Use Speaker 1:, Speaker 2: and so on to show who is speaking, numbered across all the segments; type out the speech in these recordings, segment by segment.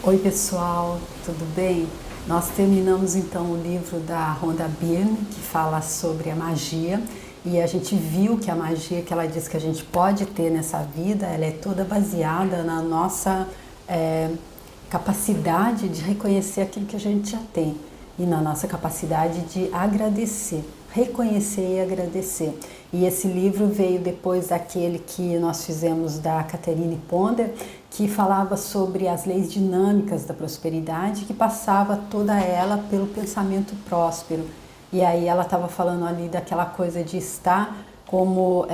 Speaker 1: Oi pessoal, tudo bem? Nós terminamos então o livro da Rhonda Byrne, que fala sobre a magia, e a gente viu que a magia que ela diz que a gente pode ter nessa vida, ela é toda baseada na nossa capacidade de reconhecer aquilo que a gente já tem e na nossa capacidade de agradecer, reconhecer e agradecer. E esse livro veio depois daquele que nós fizemos da Catherine Ponder, que falava sobre as leis dinâmicas da prosperidade, que passava toda ela pelo pensamento próspero. E aí ela estava falando ali daquela coisa de estar como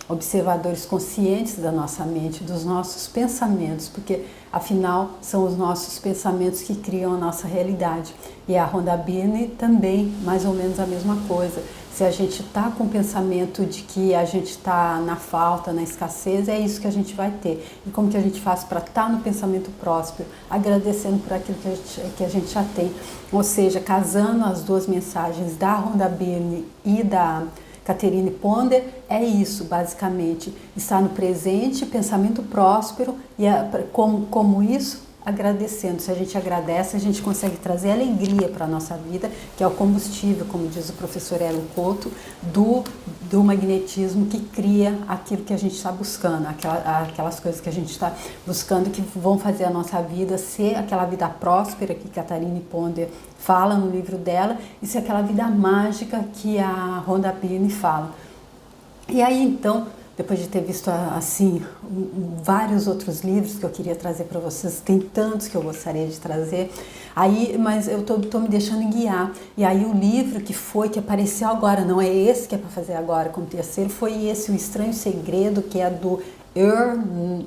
Speaker 1: observadores conscientes da nossa mente, dos nossos pensamentos, porque afinal são os nossos pensamentos que criam a nossa realidade. E a Rhonda Byrne também, mais ou menos a mesma coisa. Se a gente está com o pensamento de que a gente está na falta, na escassez, é isso que a gente vai ter. E como que a gente faz para estar no pensamento próspero, agradecendo por aquilo que a gente já tem. Ou seja, casando as duas mensagens da Rhonda Byrne e da Catherine Ponder, é isso basicamente, estar no presente, pensamento próspero e como isso? Agradecendo. Se a gente agradece, a gente consegue trazer alegria para a nossa vida, que é o combustível, como diz o professor Hélio Couto, do magnetismo que cria aquilo que a gente está buscando, aquelas coisas que a gente está buscando que vão fazer a nossa vida ser aquela vida próspera que Catherine Ponder fala no livro dela e ser aquela vida mágica que a Rhonda Byrne fala. E aí então, depois de ter visto assim vários outros livros que eu queria trazer para vocês, tem tantos que eu gostaria de trazer, aí, mas eu tô me deixando guiar. E aí o livro que apareceu agora, não é esse que é para fazer agora como terceiro, foi esse, O Estranho Segredo, que é do Earl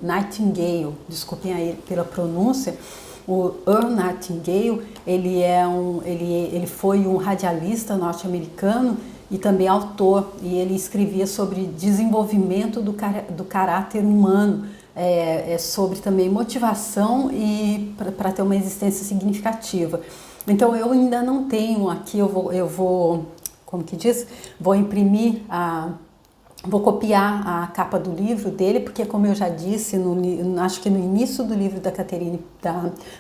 Speaker 1: Nightingale, desculpem aí pela pronúncia. O Earl Nightingale, ele foi um radialista norte-americano e também autor, e ele escrevia sobre desenvolvimento do caráter humano, sobre também motivação e para ter uma existência significativa. Então eu ainda não tenho aqui, eu vou como que diz? Vou copiar a capa do livro dele, porque como eu já disse, acho que no início do livro da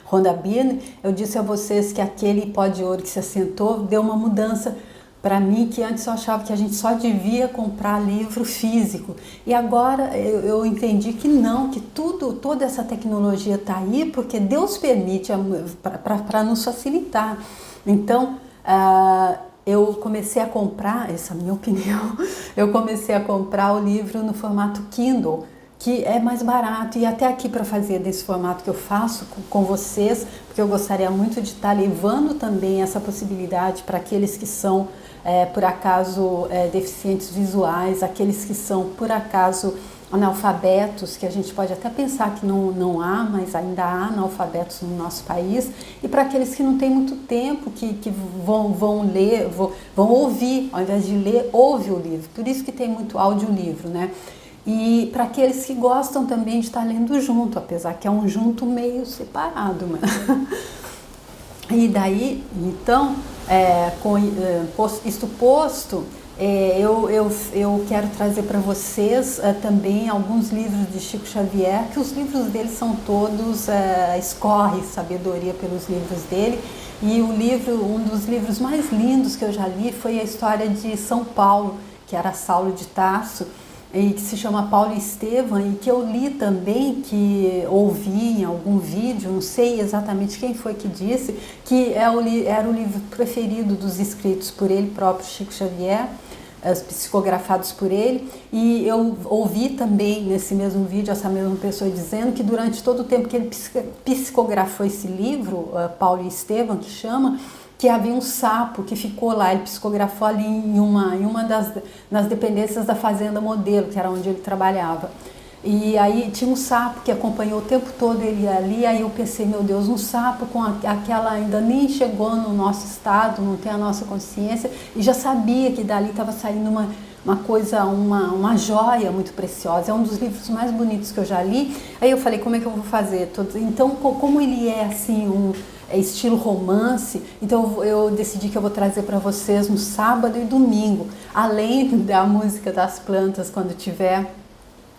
Speaker 1: Rhonda Byrne, eu disse a vocês que aquele pó de ouro que se assentou deu uma mudança para mim, que antes eu achava que a gente só devia comprar livro físico. E agora eu entendi que não, que toda essa tecnologia está aí porque Deus permite para nos facilitar. Então, eu comecei a comprar, essa é a minha opinião, eu comecei a comprar o livro no formato Kindle, que é mais barato, e até aqui para fazer desse formato que eu faço com vocês, porque eu gostaria muito de estar levando também essa possibilidade para aqueles que são, por acaso, deficientes visuais, aqueles que são, por acaso, analfabetos, que a gente pode até pensar que não há, mas ainda há analfabetos no nosso país, e para aqueles que não têm muito tempo, que vão ler, vão ouvir, ao invés de ler, ouve o livro, por isso que tem muito audiolivro, né? E para aqueles que gostam também de estar lendo junto, apesar que é um junto meio separado, né? E daí, então, isto posto, eu quero trazer para vocês também alguns livros de Chico Xavier, que os livros dele são todos, escorre sabedoria pelos livros dele, e um dos livros mais lindos que eu já li foi a história de São Paulo, que era Saulo de Tarso, e que se chama Paulo e Estevão, e que eu li também, que ouvi em algum vídeo, não sei exatamente quem foi que disse, que era o livro preferido dos escritos por ele próprio, Chico Xavier, psicografados por ele, e eu ouvi também nesse mesmo vídeo essa mesma pessoa dizendo que durante todo o tempo que ele psicografou esse livro, Paulo e Estevão, que chama, que havia um sapo que ficou lá, ele psicografou ali em uma das dependências da Fazenda Modelo, que era onde ele trabalhava. E aí tinha um sapo que acompanhou o tempo todo ele ali, aí eu pensei, meu Deus, um sapo com aquela ainda nem chegou no nosso estado, não tem a nossa consciência, e já sabia que dali estava saindo uma joia muito preciosa, é um dos livros mais bonitos que eu já li. Aí eu falei, como é que eu vou fazer? Então, como ele é assim, estilo romance, então eu decidi que eu vou trazer para vocês no sábado e domingo, além da música das plantas quando tiver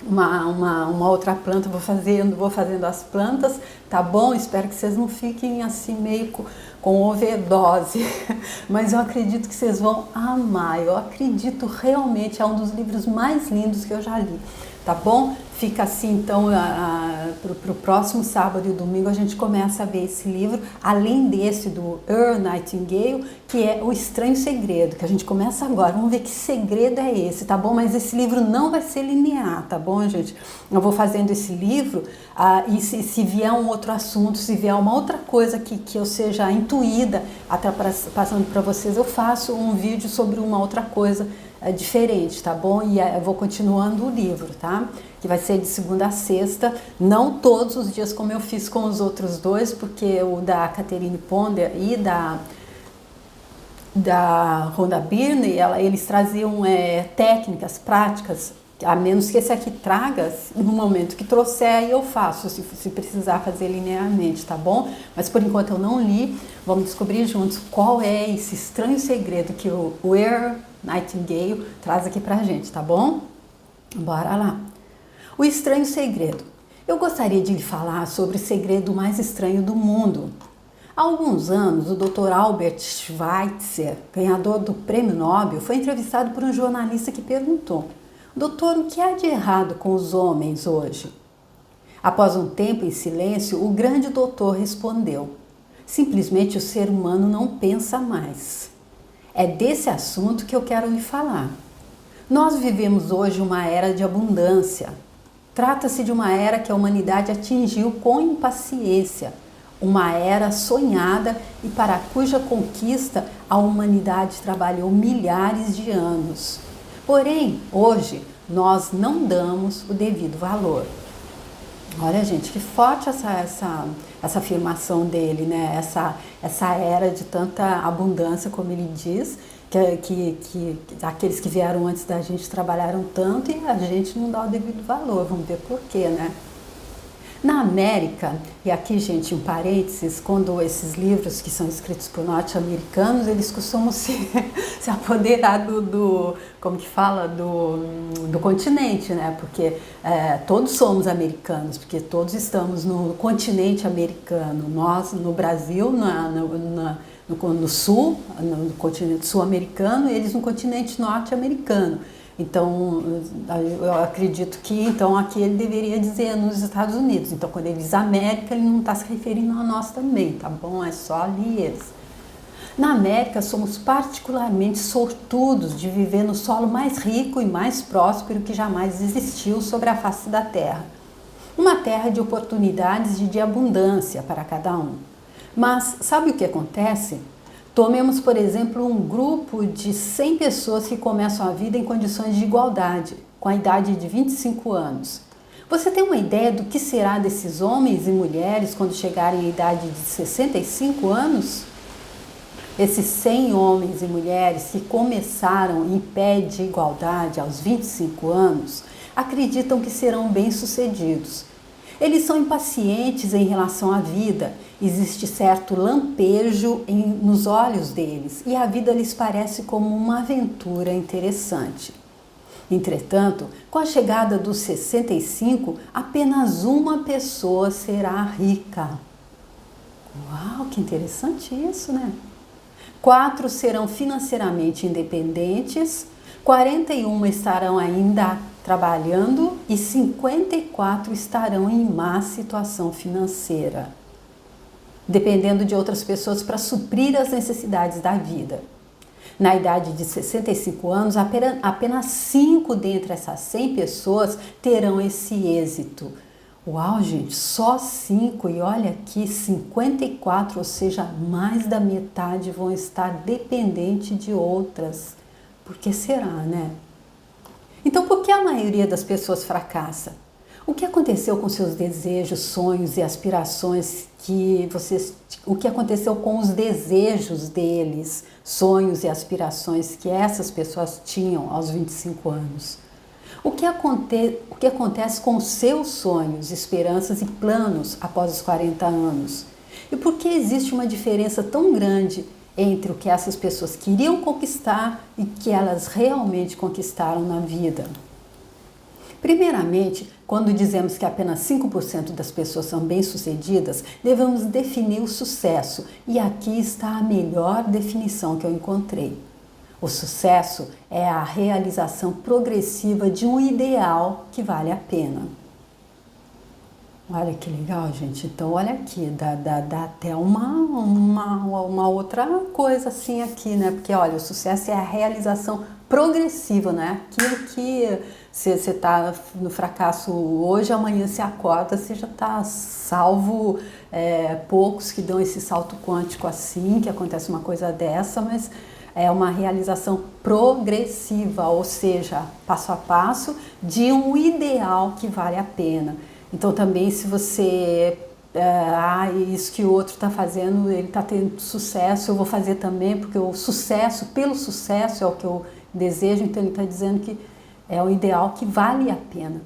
Speaker 1: uma outra planta, vou fazendo as plantas, tá bom? Espero que vocês não fiquem assim meio com overdose, mas eu acredito que vocês vão amar, eu acredito realmente, é um dos livros mais lindos que eu já li, tá bom? Fica assim, então, para o próximo sábado e domingo a gente começa a ver esse livro, além desse do Earl Nightingale, que é O Estranho Segredo, que a gente começa agora. Vamos ver que segredo é esse, tá bom? Mas esse livro não vai ser linear, tá bom, gente? Eu vou fazendo esse livro e se vier um outro assunto, se vier uma outra coisa que eu seja intuída, até passando para vocês, eu faço um vídeo sobre uma outra coisa diferente, tá bom? E eu vou continuando o livro, tá? Que vai ser de segunda a sexta, não todos os dias como eu fiz com os outros dois, porque o da Catherine Ponder e da Rhonda Byrne, eles traziam técnicas, práticas, a menos que esse aqui traga, no momento que trouxer, aí eu faço, se precisar fazer linearmente, tá bom? Mas por enquanto eu não li, vamos descobrir juntos qual é esse estranho segredo que o Earl Nightingale traz aqui pra gente, tá bom? Bora lá! O Estranho Segredo. Eu gostaria de lhe falar sobre o segredo mais estranho do mundo. Há alguns anos, o Dr. Albert Schweitzer, ganhador do Prêmio Nobel, foi entrevistado por um jornalista que perguntou: Doutor, o que há de errado com os homens hoje? Após um tempo em silêncio, o grande doutor respondeu: simplesmente o ser humano não pensa mais. É desse assunto que eu quero lhe falar. Nós vivemos hoje uma era de abundância. Trata-se de uma era que a humanidade atingiu com impaciência, uma era sonhada e para cuja conquista a humanidade trabalhou milhares de anos. Porém, hoje, nós não damos o devido valor. Olha, gente, que forte essa afirmação dele, né? Essa era de tanta abundância, como ele diz, que aqueles que vieram antes da gente trabalharam tanto e a gente não dá o devido valor. Vamos ver por quê, né? Na América, e aqui, gente, um parênteses, quando esses livros que são escritos por norte-americanos, eles costumam se apoderar como que fala, do continente, né? Porque todos somos americanos, porque todos estamos no continente americano. Nós, no Brasil, no sul, no continente sul-americano, eles no continente norte-americano. Então, eu acredito que então aqui ele deveria dizer nos Estados Unidos. Então, quando ele diz América, ele não está se referindo a nós também, tá bom? É só ali eles. Na América, somos particularmente sortudos de viver no solo mais rico e mais próspero que jamais existiu sobre a face da Terra. Uma terra de oportunidades e de abundância para cada um. Mas sabe o que acontece? Tomemos, por exemplo, um grupo de 100 pessoas que começam a vida em condições de igualdade, com a idade de 25 anos. Você tem uma ideia do que será desses homens e mulheres quando chegarem à idade de 65 anos? Esses 100 homens e mulheres que começaram em pé de igualdade aos 25 anos, acreditam que serão bem-sucedidos. Eles são impacientes em relação à vida, existe certo lampejo nos olhos deles e a vida lhes parece como uma aventura interessante. Entretanto, com a chegada dos 65, apenas uma pessoa será rica. Uau, que interessante isso, né? 4 serão financeiramente independentes, 41 estarão ainda trabalhando e 54 estarão em má situação financeira, dependendo de outras pessoas para suprir as necessidades da vida. Na idade de 65 anos, apenas 5 dentre essas 100 pessoas terão esse êxito. Uau, gente, só 5, e olha aqui, 54, ou seja, mais da metade vão estar dependentes de outras. Por que será, né? Então, por que a maioria das pessoas fracassa? O que aconteceu com seus desejos, sonhos e aspirações o que aconteceu com os desejos deles, sonhos e aspirações que essas pessoas tinham aos 25 anos? O que acontece com seus sonhos, esperanças e planos após os 40 anos? E por que existe uma diferença tão grande entre o que essas pessoas queriam conquistar e que elas realmente conquistaram na vida? Primeiramente, quando dizemos que apenas 5% das pessoas são bem-sucedidas, devemos definir o sucesso, e aqui está a melhor definição que eu encontrei. O sucesso é a realização progressiva de um ideal que vale a pena. Olha que legal, gente. Então, olha aqui, dá até uma outra coisa assim aqui, né? Porque, olha, o sucesso é a realização progressiva, né? Aquilo que você está no fracasso hoje, amanhã você acorda, você já está salvo. Poucos que dão esse salto quântico assim, que acontece uma coisa dessa, mas é uma realização progressiva, ou seja, passo a passo de um ideal que vale a pena. Então também se você, isso que o outro está fazendo, ele está tendo sucesso, eu vou fazer também, porque o sucesso, pelo sucesso é o que eu desejo, então ele está dizendo que é um ideal que vale a pena.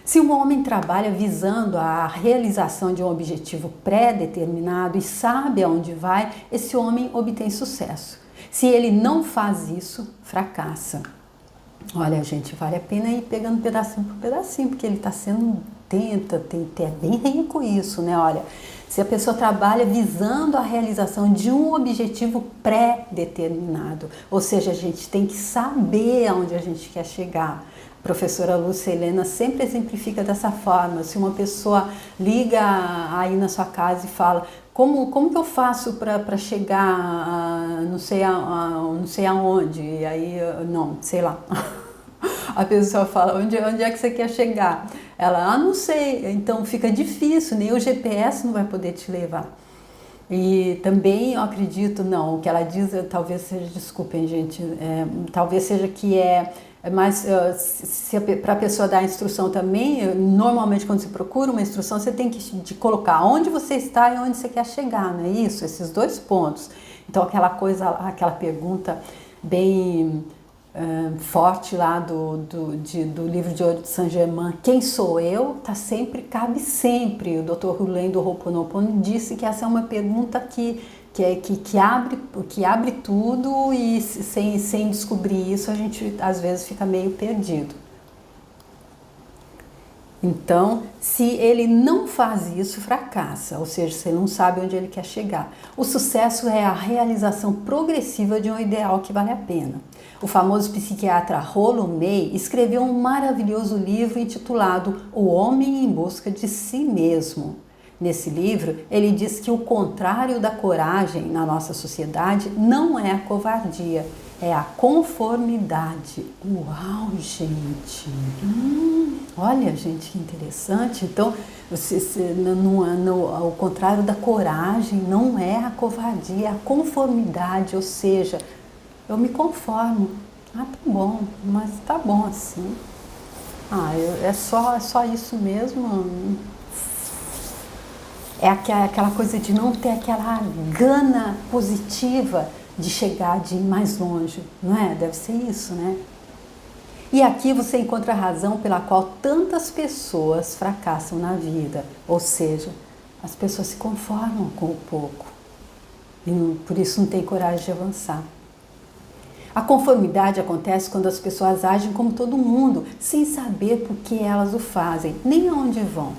Speaker 1: Se um homem trabalha visando a realização de um objetivo pré-determinado e sabe aonde vai, esse homem obtém sucesso. Se ele não faz isso, fracassa. Olha, gente, vale a pena ir pegando pedacinho por pedacinho, porque ele está sendo, é bem rico isso, né? Olha, se a pessoa trabalha visando a realização de um objetivo pré-determinado, ou seja, a gente tem que saber aonde a gente quer chegar. A professora Lúcia Helena sempre exemplifica dessa forma. Se uma pessoa liga aí na sua casa e fala: como que eu faço para chegar não sei aonde? E aí, não, sei lá. A pessoa fala: onde é que você quer chegar? Ela: não sei. Então fica difícil, nem o GPS não vai poder te levar. E também eu acredito, não, o que ela diz, talvez seja, desculpem gente, talvez seja que mas para a pessoa dar a instrução também, normalmente quando você procura uma instrução, você tem que colocar onde você está e onde você quer chegar, não é isso? Esses dois pontos. Então aquela pergunta bem forte lá do livro de ouro de Saint-Germain, quem sou eu? Cabe sempre. O Dr. Rulén do Ho'oponopono disse que essa é uma pergunta que abre tudo, e sem descobrir isso a gente às vezes fica meio perdido. Então, se ele não faz isso, fracassa, ou seja, você não sabe onde ele quer chegar. O sucesso é a realização progressiva de um ideal que vale a pena. O famoso psiquiatra Rollo May escreveu um maravilhoso livro intitulado O Homem em Busca de Si Mesmo. Nesse livro, ele diz que o contrário da coragem na nossa sociedade não é a covardia, é a conformidade. Uau, gente! Olha, gente, que interessante. Então, o contrário da coragem não é a covardia, é a conformidade, ou seja, eu me conformo. Tá bom, mas tá bom assim. É só isso mesmo. É aquela coisa de não ter aquela gana positiva de chegar, de ir mais longe, não é? Deve ser isso, né? E aqui você encontra a razão pela qual tantas pessoas fracassam na vida, ou seja, as pessoas se conformam com o pouco e por isso não tem coragem de avançar. A conformidade acontece quando as pessoas agem como todo mundo, sem saber por que elas o fazem, nem aonde vão.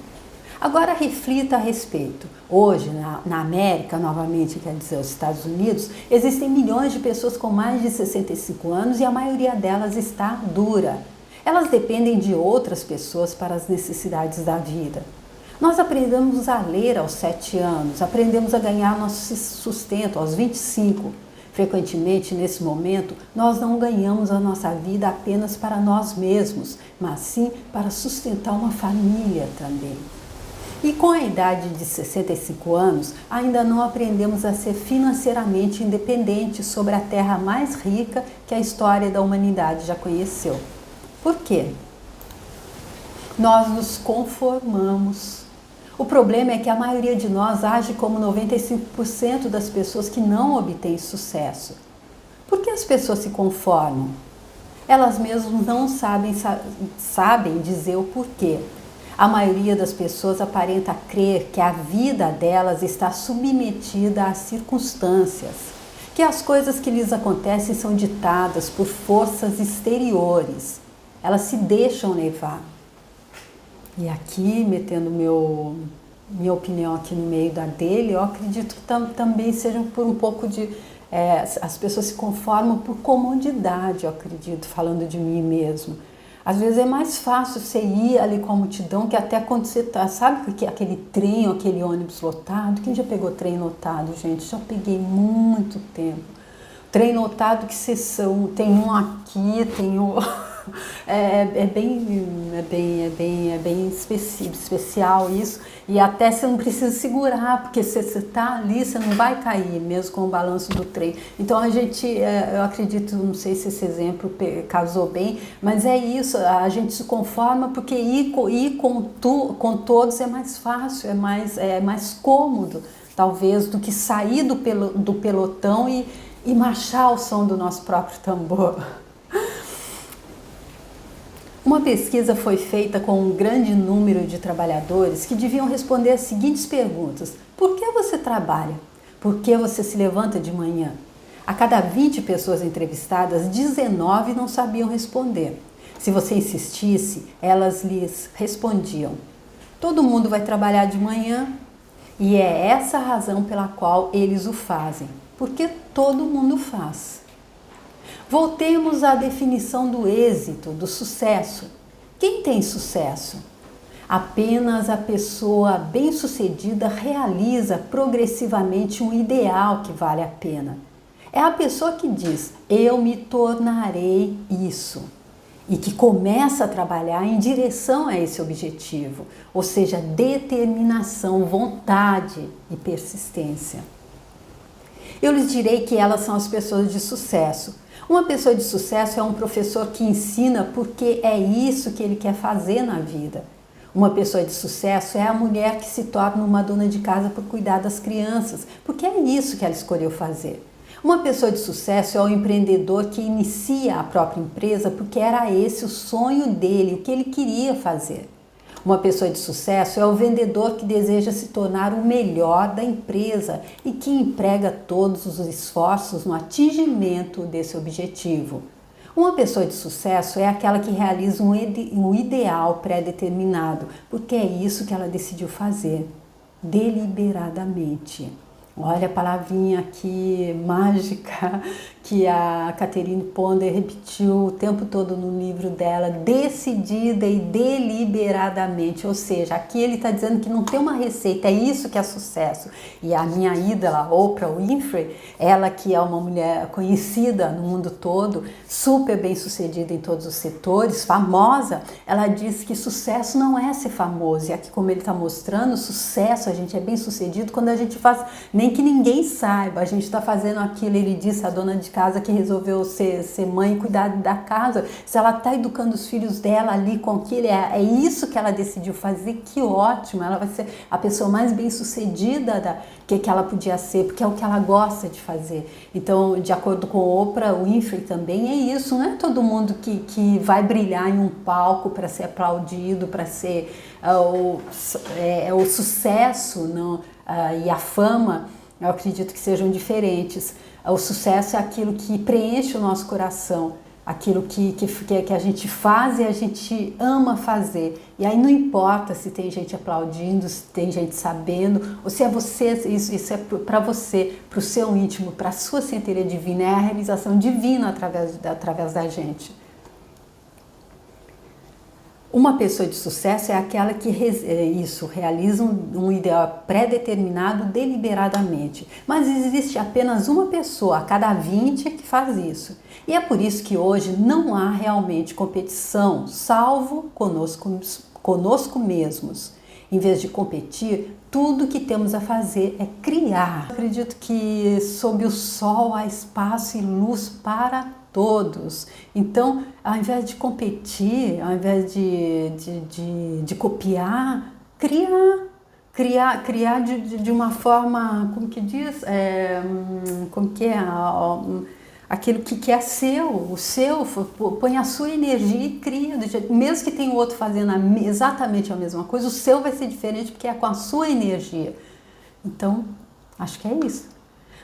Speaker 1: Agora reflita a respeito. Hoje, na América, novamente, quer dizer, os Estados Unidos, existem milhões de pessoas com mais de 65 anos e a maioria delas está dura. Elas dependem de outras pessoas para as necessidades da vida. Nós aprendemos a ler aos 7 anos, aprendemos a ganhar nosso sustento aos 25. Frequentemente, nesse momento, nós não ganhamos a nossa vida apenas para nós mesmos, mas sim para sustentar uma família também. E com a idade de 65 anos, ainda não aprendemos a ser financeiramente independentes sobre a terra mais rica que a história da humanidade já conheceu. Por quê? Nós nos conformamos. O problema é que a maioria de nós age como 95% das pessoas que não obtêm sucesso. Por que as pessoas se conformam? Elas mesmas não sabem dizer o porquê. A maioria das pessoas aparenta crer que a vida delas está submetida às circunstâncias, que as coisas que lhes acontecem são ditadas por forças exteriores. elas se deixam levar. E aqui, metendo minha opinião aqui no meio da dele, eu acredito que também seja por um pouco de... as pessoas se conformam por comodidade, eu acredito, falando de mim mesmo. Às vezes é mais fácil você ir ali com a multidão, que até quando você tá, sabe que aquele trem ou aquele ônibus lotado? Quem já pegou trem lotado, gente? Já peguei muito tempo. Trem lotado que sessão, tem um aqui, tem um... É bem especial isso, e até você não precisa segurar, porque se você está ali, você não vai cair, mesmo com o balanço do trem. Então a gente, eu acredito, não sei se esse exemplo casou bem, mas é isso, a gente se conforma porque ir com todos é mais fácil, é mais cômodo, talvez, do que sair do pelotão e marchar ao som do nosso próprio tambor. Uma pesquisa foi feita com um grande número de trabalhadores que deviam responder as seguintes perguntas: por que você trabalha? Por que você se levanta de manhã? A cada 20 pessoas entrevistadas, 19 não sabiam responder. Se você insistisse, elas lhes respondiam: todo mundo vai trabalhar de manhã e é essa a razão pela qual eles o fazem, porque todo mundo faz. Voltemos à definição do êxito, do sucesso. Quem tem sucesso? Apenas a pessoa bem-sucedida realiza progressivamente um ideal que vale a pena. É a pessoa que diz, eu me tornarei isso, e que começa a trabalhar em direção a esse objetivo, ou seja, determinação, vontade e persistência. Eu lhes direi que elas são as pessoas de sucesso. Uma pessoa de sucesso é um professor que ensina porque é isso que ele quer fazer na vida. Uma pessoa de sucesso é a mulher que se torna uma dona de casa por cuidar das crianças, porque é isso que ela escolheu fazer. Uma pessoa de sucesso é o empreendedor que inicia a própria empresa porque era esse o sonho dele, o que ele queria fazer. Uma pessoa de sucesso é o vendedor que deseja se tornar o melhor da empresa e que emprega todos os esforços no atingimento desse objetivo. Uma pessoa de sucesso é aquela que realiza um ideal pré-determinado, porque é isso que ela decidiu fazer, deliberadamente. Olha a palavrinha aqui mágica que a Catherine Ponder repetiu o tempo todo no livro dela, decidida e deliberadamente, ou seja, aqui ele está dizendo que não tem uma receita, é isso que é sucesso. E a minha ídola, Oprah Winfrey, ela que é uma mulher conhecida no mundo todo, super bem sucedida em todos os setores, famosa, ela diz que sucesso não é ser famoso, e aqui como ele está mostrando, sucesso, a gente é bem sucedido quando a gente faz, nem que ninguém saiba, a gente está fazendo aquilo, ele disse, a dona de casa que resolveu ser mãe e cuidar da casa, se ela está educando os filhos dela ali com aquilo, é isso que ela decidiu fazer, que ótimo, ela vai ser a pessoa mais bem sucedida que ela podia ser, porque é o que ela gosta de fazer. Então, de acordo com Oprah Winfrey também é isso, não é todo mundo que vai brilhar em um palco para ser aplaudido, para ser o sucesso não, e a fama, eu acredito que sejam diferentes. O sucesso é aquilo que preenche o nosso coração, aquilo que a gente faz e a gente ama fazer. E aí não importa se tem gente aplaudindo, se tem gente sabendo, ou se é você, isso é para você, para o seu íntimo, para a sua centelha divina, é a realização divina através da gente. Uma pessoa de sucesso é aquela que realiza um ideal pré-determinado deliberadamente. Mas existe apenas uma pessoa a cada 20 que faz isso. E é por isso que hoje não há realmente competição, salvo conosco mesmos. Em vez de competir, tudo que temos a fazer é criar. Eu acredito que sob o sol há espaço e luz para todos. Então, ao invés de competir, ao invés de copiar, criar de uma forma, como que diz? Aquilo que é seu, o seu, põe a sua energia e cria, mesmo que tenha o outro fazendo exatamente a mesma coisa, o seu vai ser diferente porque é com a sua energia. Então, acho que é isso.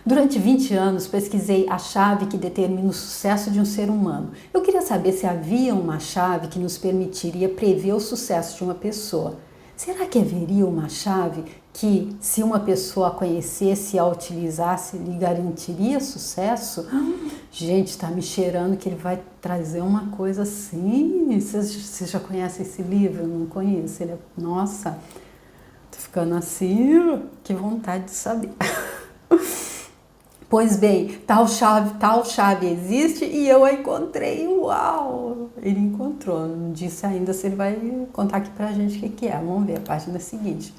Speaker 1: Durante 20 anos pesquisei a chave que determina o sucesso de um ser humano. Eu queria saber se havia uma chave que nos permitiria prever o sucesso de uma pessoa. Será que haveria uma chave que, se uma pessoa a conhecesse e a utilizasse, lhe garantiria sucesso? Gente, está me cheirando que ele vai trazer uma coisa assim. Vocês já conhecem esse livro? Eu não conheço. Nossa, tô ficando assim, que vontade de saber. Pois bem, tal chave existe e eu a encontrei. Uau! Ele encontrou, não disse ainda se ele vai contar aqui pra gente o que é. Vamos ver a página seguinte.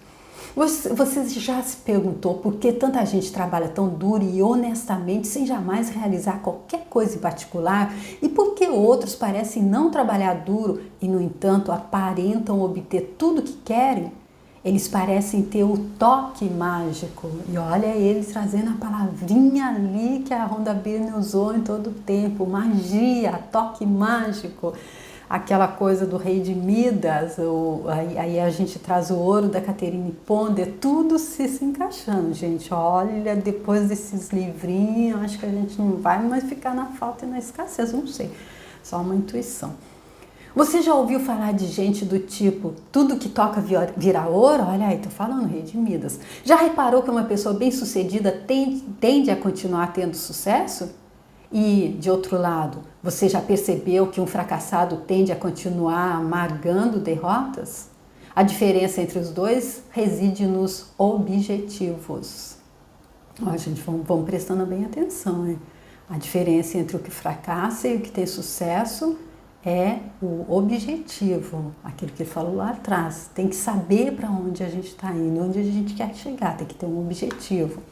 Speaker 1: Você já se perguntou por que tanta gente trabalha tão duro e honestamente sem jamais realizar qualquer coisa em particular? E por que outros parecem não trabalhar duro e, no entanto, aparentam obter tudo o que querem? Eles parecem ter o toque mágico. E olha ele trazendo a palavrinha ali que a Rhonda Byrne usou em todo o tempo. Magia, toque mágico. Aquela coisa do rei de Midas. Aí a gente traz o ouro da Catherine Ponder. Tudo se encaixando, gente. Olha, depois desses livrinhos, acho que a gente não vai mais ficar na falta e na escassez. Não sei. Só uma intuição. Você já ouviu falar de gente do tipo, tudo que toca vira ouro? Olha aí, tô falando, rei de Midas. Já reparou que uma pessoa bem-sucedida tende a continuar tendo sucesso? E, de outro lado, você já percebeu que um fracassado tende a continuar amargando derrotas? A diferença entre os dois reside nos objetivos. Ó, gente, vamos prestando bem atenção, né? A diferença entre o que fracassa e o que tem sucesso é o objetivo, aquilo que ele falou lá atrás. Tem que saber para onde a gente está indo, onde a gente quer chegar, tem que ter um objetivo.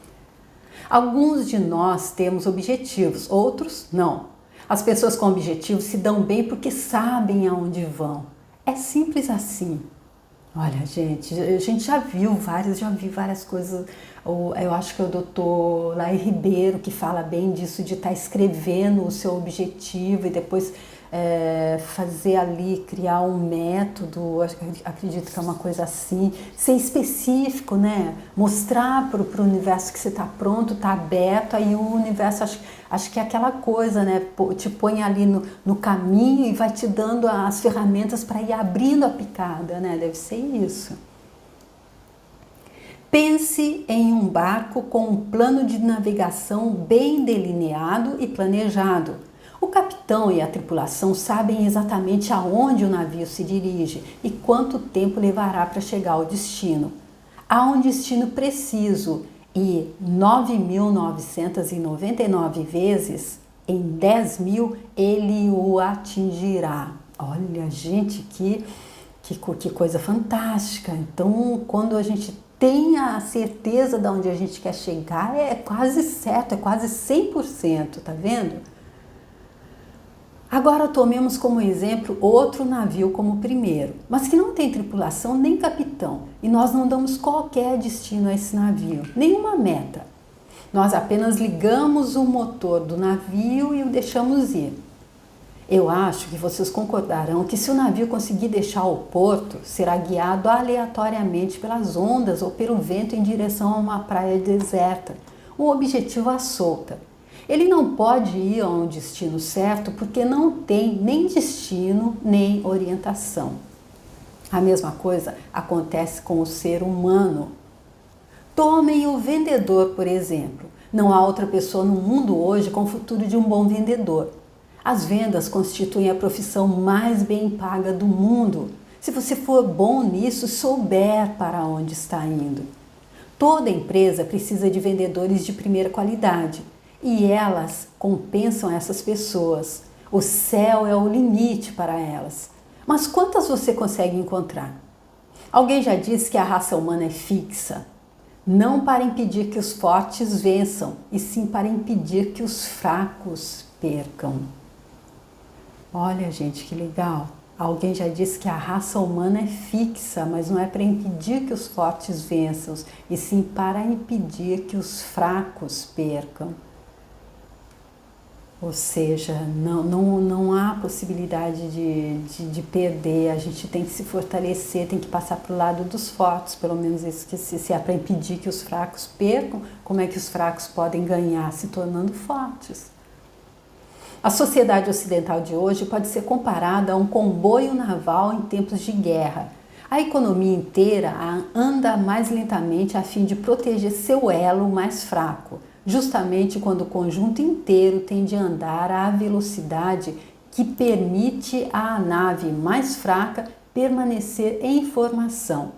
Speaker 1: Alguns de nós temos objetivos, outros não. As pessoas com objetivos se dão bem porque sabem aonde vão. É simples assim. Olha, gente, a gente já vi várias coisas. Eu acho que é o doutor Laí Ribeiro que fala bem disso, de estar escrevendo o seu objetivo e depois fazer ali, criar um método, acredito que é uma coisa assim, ser específico, né? Mostrar para o universo que você está pronto, está aberto, aí o universo, acho que é aquela coisa, né? Te põe ali no caminho e vai te dando as ferramentas para ir abrindo a picada, né? Deve ser isso. Pense em um barco com um plano de navegação bem delineado e planejado. O capitão e a tripulação sabem exatamente aonde o navio se dirige e quanto tempo levará para chegar ao destino. Há um destino preciso e 9.999 vezes, em 10.000, ele o atingirá. Olha, gente, que coisa fantástica. Então, quando a gente tem a certeza de onde a gente quer chegar, é quase certo, é quase 100%, tá vendo? Agora tomemos como exemplo outro navio como o primeiro, mas que não tem tripulação nem capitão, e nós não damos qualquer destino a esse navio, nenhuma meta. Nós apenas ligamos o motor do navio e o deixamos ir. Eu acho que vocês concordarão que se o navio conseguir deixar o porto, será guiado aleatoriamente pelas ondas ou pelo vento em direção a uma praia deserta, um objetivo à solta. Ele não pode ir a um destino certo porque não tem nem destino nem orientação. A mesma coisa acontece com o ser humano. Tomem o vendedor, por exemplo. Não há outra pessoa no mundo hoje com o futuro de um bom vendedor. As vendas constituem a profissão mais bem paga do mundo. Se você for bom nisso, souber para onde está indo. Toda empresa precisa de vendedores de primeira qualidade. E elas compensam essas pessoas. O céu é o limite para elas. Mas quantas você consegue encontrar? Alguém já disse que a raça humana é fixa. Não para impedir que os fortes vençam, e sim para impedir que os fracos percam. Olha, gente, que legal. Alguém já disse que a raça humana é fixa, mas não é para impedir que os fortes vençam, e sim para impedir que os fracos percam. Ou seja, não há possibilidade de perder, a gente tem que se fortalecer, tem que passar para o lado dos fortes, pelo menos isso, que se é para impedir que os fracos percam, como é que os fracos podem ganhar? Se tornando fortes. A sociedade ocidental de hoje pode ser comparada a um comboio naval em tempos de guerra. A economia inteira anda mais lentamente a fim de proteger seu elo mais fraco, justamente quando o conjunto inteiro tem de andar à velocidade que permite à nave mais fraca permanecer em formação.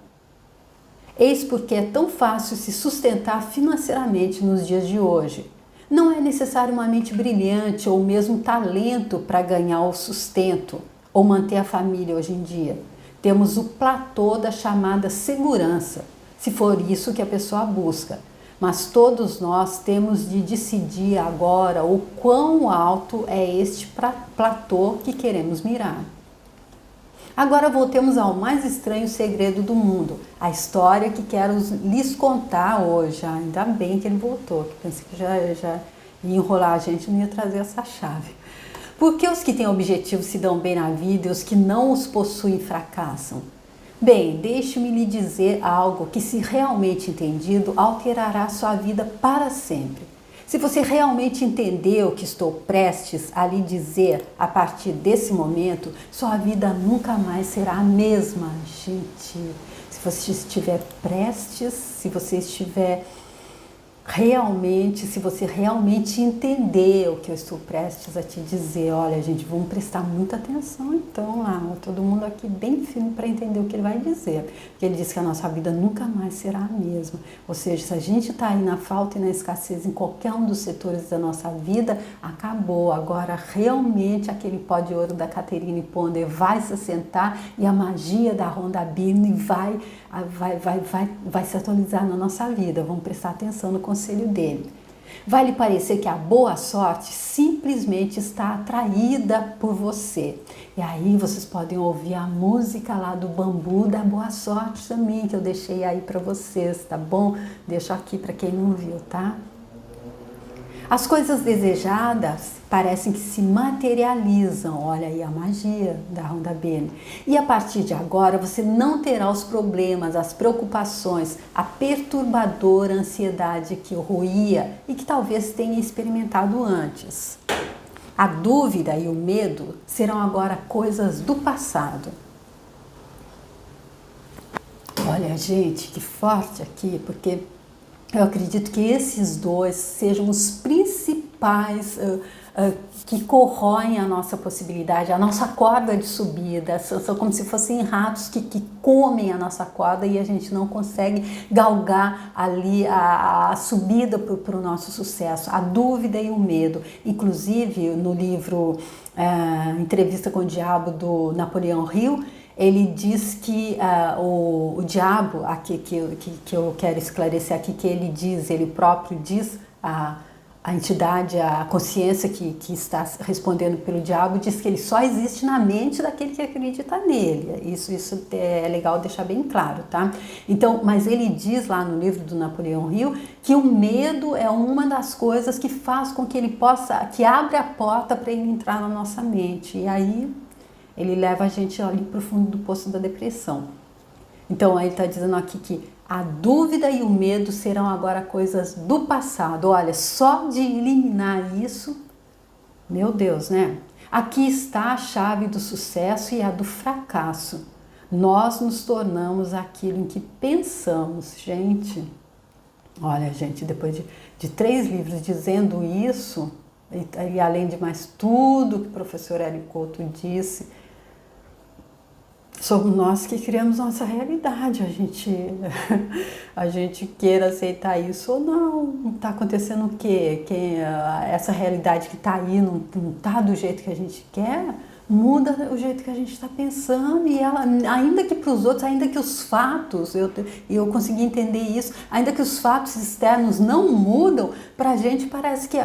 Speaker 1: Eis porque é tão fácil se sustentar financeiramente nos dias de hoje. Não é necessário uma mente brilhante ou mesmo talento para ganhar o sustento ou manter a família hoje em dia. Temos o platô da chamada segurança, se for isso que a pessoa busca. Mas todos nós temos de decidir agora o quão alto é este platô que queremos mirar. Agora voltemos ao mais estranho segredo do mundo, a história que quero lhes contar hoje. Ainda bem que ele voltou, que pensei que já ia enrolar a gente, não ia trazer essa chave. Por que os que têm objetivos se dão bem na vida e os que não os possuem fracassam? Bem, deixe-me lhe dizer algo que, se realmente entendido, alterará sua vida para sempre. Se você realmente entender o que estou prestes a lhe dizer a partir desse momento, sua vida nunca mais será a mesma, gente. Se você estiver prestes, se você realmente entender o que eu estou prestes a te dizer, olha, gente, vamos prestar muita atenção então lá, todo mundo aqui bem firme para entender o que ele vai dizer, porque ele diz que a nossa vida nunca mais será a mesma, ou seja, se a gente está aí na falta e na escassez em qualquer um dos setores da nossa vida, acabou, agora realmente aquele pó de ouro da Catherine Ponder vai se assentar e a magia da Rhonda Byrne vai se atualizar na nossa vida, vamos prestar atenção no conselho dele. Vai lhe parecer que a boa sorte simplesmente está atraída por você. E aí vocês podem ouvir a música lá do Bambu da Boa Sorte também, que eu deixei aí para vocês, tá bom? Deixo aqui para quem não viu, tá? As coisas desejadas parecem que se materializam, olha aí a magia da Rhonda Byrne. E a partir de agora você não terá os problemas, as preocupações, a perturbadora ansiedade que o roía e que talvez tenha experimentado antes. A dúvida e o medo serão agora coisas do passado. Olha, gente, que forte aqui, porque eu acredito que esses dois sejam os principais que corroem a nossa possibilidade, a nossa corda de subida. São como se fossem ratos que comem a nossa corda e a gente não consegue galgar ali a subida para o nosso sucesso. A dúvida e o medo. Inclusive, no livro Entrevista com o Diabo, do Napoleão Hill, ele diz que o diabo, aqui que eu quero esclarecer aqui, que ele próprio diz, a entidade, a consciência que está respondendo pelo diabo, diz que ele só existe na mente daquele que acredita nele. Isso é legal deixar bem claro, tá? Então, mas ele diz lá no livro do Napoleão Hill que o medo é uma das coisas que faz com que ele que abre a porta para ele entrar na nossa mente. E aí ele leva a gente ali para o fundo do poço da depressão. Então, ele está dizendo aqui que a dúvida e o medo serão agora coisas do passado. Olha, só de eliminar isso, meu Deus, né? Aqui está a chave do sucesso e a do fracasso. Nós nos tornamos aquilo em que pensamos. Gente, olha, gente, depois de 3 livros dizendo isso, e além de mais tudo que o professor Érico Couto disse, somos nós que criamos nossa realidade, a gente queira aceitar isso ou não. Está acontecendo o quê? Essa realidade que está aí não está do jeito que a gente quer, muda o jeito que a gente está pensando, e ela, ainda que para os outros, ainda que os fatos, eu consegui entender isso, ainda que os fatos externos não mudam, para a gente parece que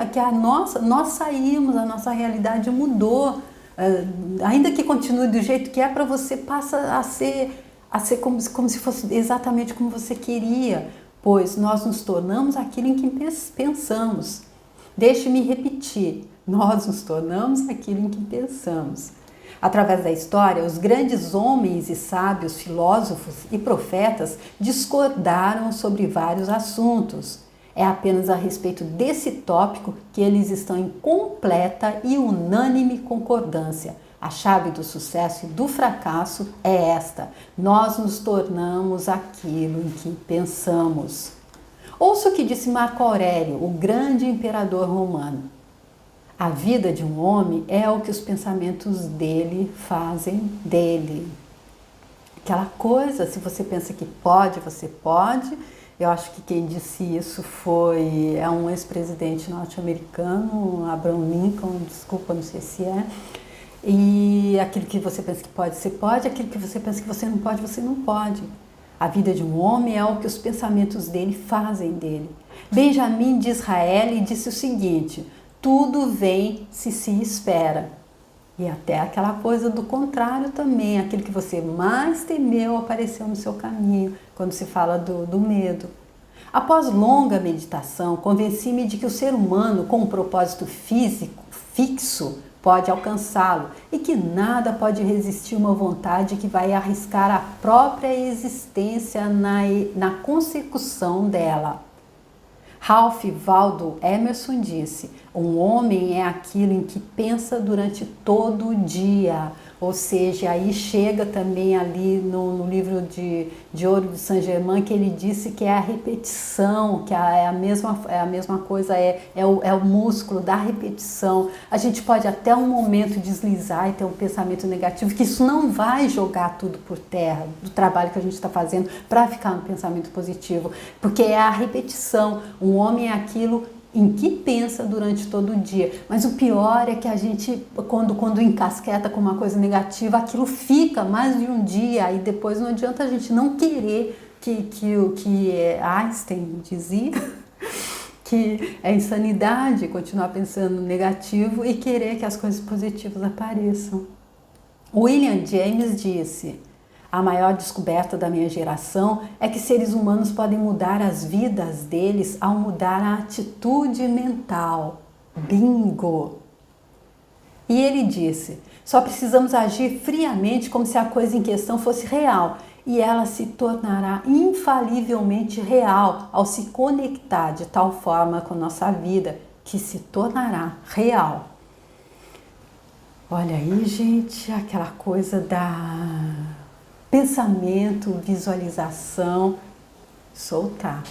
Speaker 1: nós saímos, a nossa realidade mudou. Ainda que continue do jeito que é, para você passa a ser como se fosse exatamente como você queria, pois nós nos tornamos aquilo em que pensamos. Deixe-me repetir, nós nos tornamos aquilo em que pensamos. Através da história, os grandes homens e sábios, filósofos e profetas discordaram sobre vários assuntos. É apenas a respeito desse tópico que eles estão em completa e unânime concordância. A chave do sucesso e do fracasso é esta: nós nos tornamos aquilo em que pensamos. Ouça o que disse Marco Aurélio, o grande imperador romano. A vida de um homem é o que os pensamentos dele fazem dele. Aquela coisa, se você pensa que pode, você pode. Eu acho que quem disse isso é um ex-presidente norte-americano, Abraham Lincoln, desculpa, não sei se é. E aquilo que você pensa que pode, você pode. Aquilo que você pensa que você não pode. A vida de um homem é o que os pensamentos dele fazem dele. Benjamin de Israel disse o seguinte: tudo vem se espera. E até aquela coisa do contrário também, aquilo que você mais temeu apareceu no seu caminho, quando se fala do medo. Após longa meditação, convenci-me de que o ser humano, com um propósito físico fixo, pode alcançá-lo e que nada pode resistir uma vontade que vai arriscar a própria existência na consecução dela. Ralph Waldo Emerson disse: um homem é aquilo em que pensa durante todo o dia. Ou seja, aí chega também ali no livro de Ouro de Saint-Germain, que ele disse que é a repetição, que é a mesma coisa, é o músculo da repetição. A gente pode até um momento deslizar e ter um pensamento negativo, que isso não vai jogar tudo por terra, do trabalho que a gente está fazendo para ficar no pensamento positivo, porque é a repetição. Um homem é aquilo em que pensa durante todo o dia. Mas o pior é que a gente, quando encasqueta com uma coisa negativa, aquilo fica mais de um dia e depois não adianta a gente não querer que o que Einstein dizia, que é insanidade continuar pensando negativo e querer que as coisas positivas apareçam. William James disse: a maior descoberta da minha geração é que seres humanos podem mudar as vidas deles ao mudar a atitude mental. Bingo! E ele disse: só precisamos agir friamente como se a coisa em questão fosse real, e ela se tornará infalivelmente real ao se conectar de tal forma com nossa vida que se tornará real. Olha aí, gente, aquela coisa da pensamento, visualização, soltar.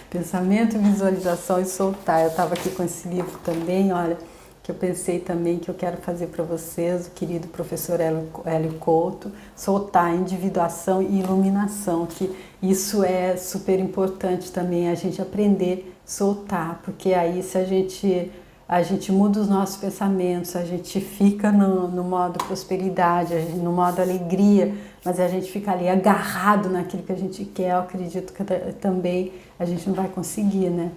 Speaker 1: Pensamento, visualização e soltar. Eu estava aqui com esse livro também, olha, que eu pensei também que eu quero fazer para vocês, o querido professor Hélio Couto, soltar, individuação e iluminação, que isso é super importante também, a gente aprender a soltar, porque aí se a gente muda os nossos pensamentos, a gente fica no modo prosperidade, no modo alegria, mas a gente fica ali agarrado naquilo que a gente quer, eu acredito que também a gente não vai conseguir, né?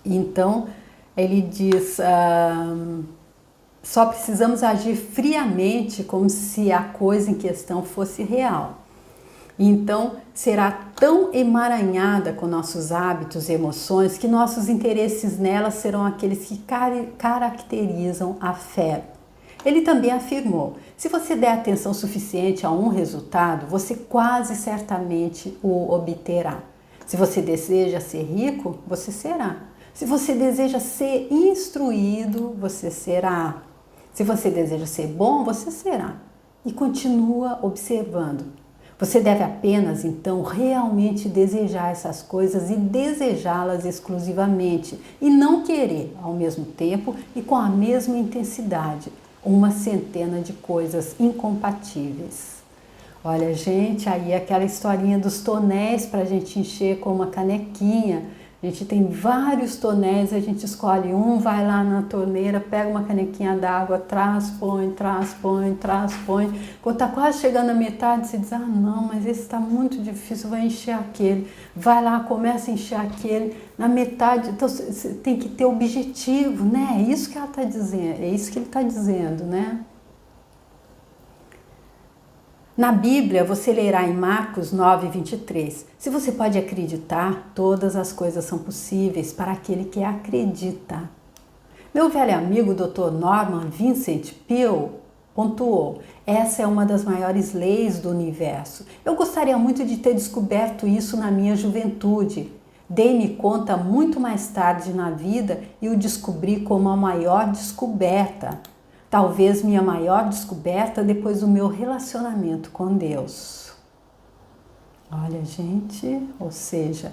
Speaker 1: Então, ele diz, só precisamos agir friamente como se a coisa em questão fosse real. Então, será tão emaranhada com nossos hábitos e emoções que nossos interesses nelas serão aqueles que caracterizam a fé. Ele também afirmou: se você der atenção suficiente a um resultado, você quase certamente o obterá. Se você deseja ser rico, você será. Se você deseja ser instruído, você será. Se você deseja ser bom, você será. E continua observando. Você deve apenas, então, realmente desejar essas coisas e desejá-las exclusivamente e não querer, ao mesmo tempo e com a mesma intensidade, uma centena de coisas incompatíveis. Olha, gente, aí aquela historinha dos tonéis para a gente encher com uma canequinha. A gente tem vários tonéis, a gente escolhe um, vai lá na torneira, pega uma canequinha d'água, traz, põe. Quando está quase chegando à metade, você diz: ah, não, mas esse está muito difícil, vai encher aquele. Vai lá, começa a encher aquele. Na metade, então você tem que ter objetivo, né? É isso que ela está dizendo, é isso que ele está dizendo, né? Na Bíblia, você lerá em Marcos 9:23, se você pode acreditar, todas as coisas são possíveis para aquele que acredita. Meu velho amigo Dr. Norman Vincent Peale pontuou, essa é uma das maiores leis do universo. Eu gostaria muito de ter descoberto isso na minha juventude. Dei-me conta muito mais tarde na vida e o descobri como a maior descoberta. Talvez minha maior descoberta depois do meu relacionamento com Deus. Olha, gente, ou seja,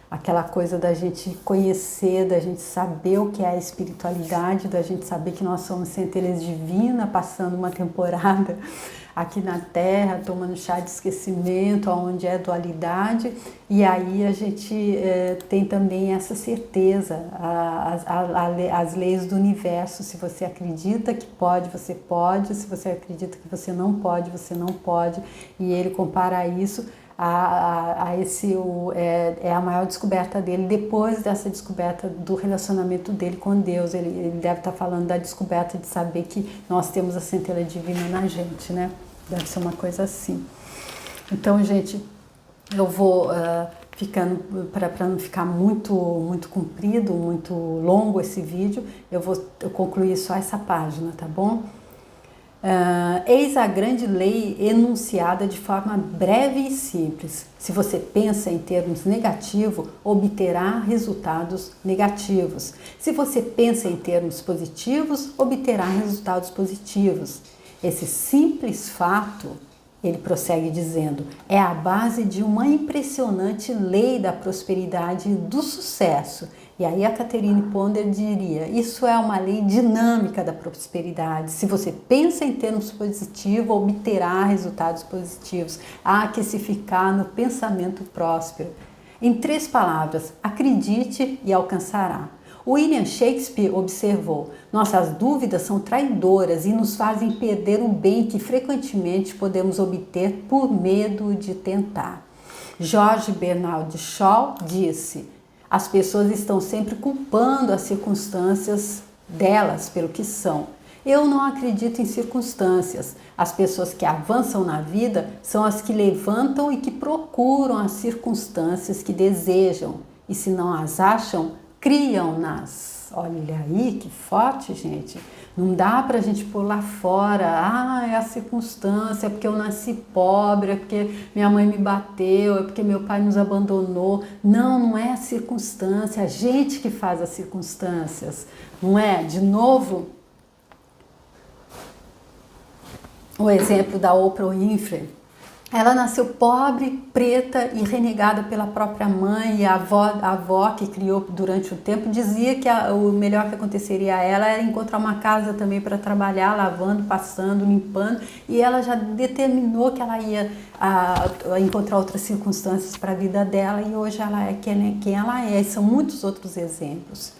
Speaker 1: aquela coisa da gente conhecer, da gente saber o que é a espiritualidade, da gente saber que nós somos centelhas divinas passando uma temporada aqui na Terra, tomando chá de esquecimento, onde é dualidade, e aí a gente tem também essa certeza, as leis do universo. Se você acredita que pode, você pode, se você acredita que você não pode, você não pode, e ele compara isso é a maior descoberta dele, depois dessa descoberta do relacionamento dele com Deus. Ele deve estar falando da descoberta de saber que nós temos a centelha divina na gente, né? Deve ser uma coisa assim. Então, gente, eu vou ficando, para não ficar muito comprido, muito longo esse vídeo, eu concluir só essa página, tá bom? Eis a grande lei enunciada de forma breve e simples. Se você pensa em termos negativos, obterá resultados negativos. Se você pensa em termos positivos, obterá resultados positivos. Esse simples fato, ele prossegue dizendo, é a base de uma impressionante lei da prosperidade e do sucesso. E aí a Catherine Ponder diria, isso é uma lei dinâmica da prosperidade. Se você pensa em termos positivos, obterá resultados positivos. Há que se ficar no pensamento próspero. Em 3 palavras, acredite e alcançará. William Shakespeare observou, nossas dúvidas são traidoras e nos fazem perder o bem que frequentemente podemos obter por medo de tentar. George Bernard Shaw disse, as pessoas estão sempre culpando as circunstâncias delas pelo que são. Eu não acredito em circunstâncias. As pessoas que avançam na vida são as que levantam e que procuram as circunstâncias que desejam. E se não as acham, criam-nas. Olha aí que forte, gente. Não dá pra gente pular fora. É a circunstância, é porque eu nasci pobre, é porque minha mãe me bateu, é porque meu pai nos abandonou. Não é a circunstância, é a gente que faz as circunstâncias. Não é? De novo, o exemplo da Oprah Winfrey. Ela nasceu pobre, preta e renegada pela própria mãe, e a avó que criou durante o tempo dizia que o melhor que aconteceria a ela era encontrar uma casa também para trabalhar, lavando, passando, limpando, e ela já determinou que ela ia encontrar outras circunstâncias para a vida dela, e hoje ela é quem ela é, e são muitos outros exemplos.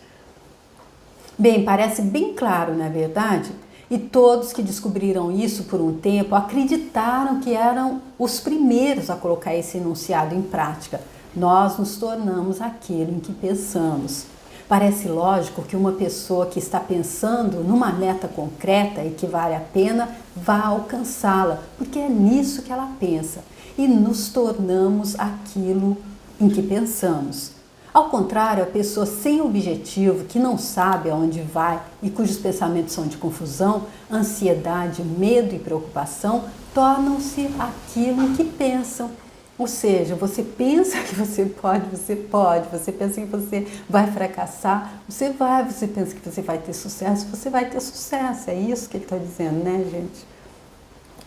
Speaker 1: Bem, parece bem claro, não é verdade? E todos que descobriram isso por um tempo acreditaram que eram os primeiros a colocar esse enunciado em prática. Nós nos tornamos aquilo em que pensamos. Parece lógico que uma pessoa que está pensando numa meta concreta e que vale a pena vá alcançá-la, porque é nisso que ela pensa. E nos tornamos aquilo em que pensamos. Ao contrário, a pessoa sem objetivo, que não sabe aonde vai e cujos pensamentos são de confusão, ansiedade, medo e preocupação, tornam-se aquilo em que pensam. Ou seja, você pensa que você pode, você pensa que você vai fracassar, você vai, você pensa que você vai ter sucesso, você vai ter sucesso. É isso que ele está dizendo, né, gente?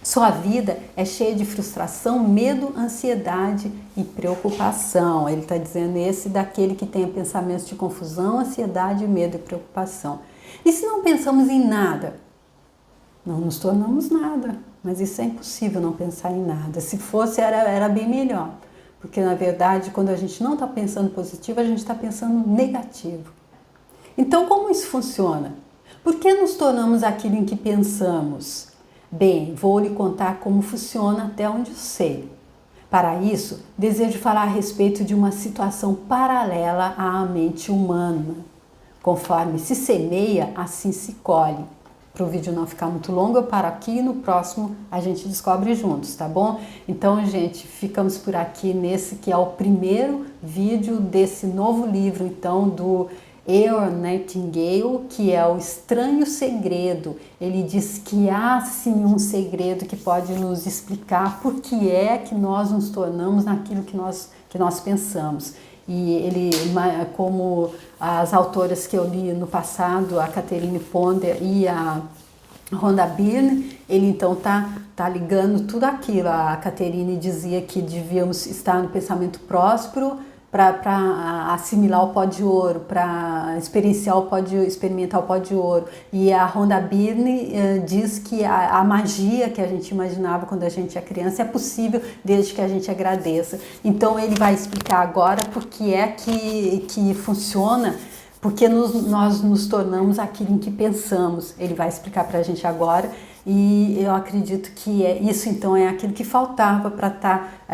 Speaker 1: Sua vida é cheia de frustração, medo, ansiedade e preocupação. Ele está dizendo esse daquele que tem pensamentos de confusão, ansiedade, medo e preocupação. E se não pensamos em nada? Não nos tornamos nada. Mas isso é impossível, não pensar em nada. Se fosse, era bem melhor. Porque, na verdade, quando a gente não está pensando positivo, a gente está pensando negativo. Então, como isso funciona? Por que nos tornamos aquilo em que pensamos? Bem, vou lhe contar como funciona até onde eu sei. Para isso, desejo falar a respeito de uma situação paralela à mente humana. Conforme se semeia, assim se colhe. para o vídeo não ficar muito longo, eu paro aqui e no próximo a gente descobre juntos, tá bom? Então, gente, ficamos por aqui nesse que é o primeiro vídeo desse novo livro, então, do Earl Nightingale, que é O Estranho Segredo. Ele diz que há sim um segredo que pode nos explicar por que é que nós nos tornamos naquilo que nós pensamos. E ele, como as autoras que eu li no passado, a Catherine Ponder e a Rhonda Byrne, ele então tá ligando tudo aquilo. A Catherine dizia que devíamos estar no pensamento próspero para assimilar o pó de ouro, para experimentar o pó de ouro. E a Rhonda Byrne diz que a magia que a gente imaginava quando a gente é criança é possível desde que a gente agradeça. Então ele vai explicar agora por que é que funciona, porque nós nos tornamos aquilo em que pensamos. Ele vai explicar para a gente agora. E eu acredito que isso então é aquilo que faltava para estar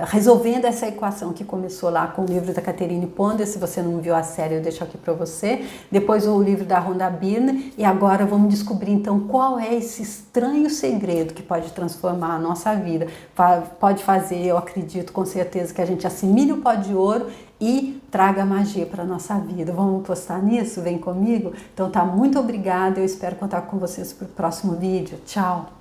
Speaker 1: resolvendo essa equação que começou lá com o livro da Catherine Ponder. Se você não viu a série, eu deixo aqui para você. Depois o livro da Rhonda Byrne. E agora vamos descobrir então qual é esse estranho segredo que pode transformar a nossa vida. Pode fazer, eu acredito com certeza, que a gente assimile o pó de ouro e traga magia para a nossa vida. Vamos postar nisso? Vem comigo? Então tá, muito obrigada, eu espero contar com vocês para o próximo vídeo. Tchau!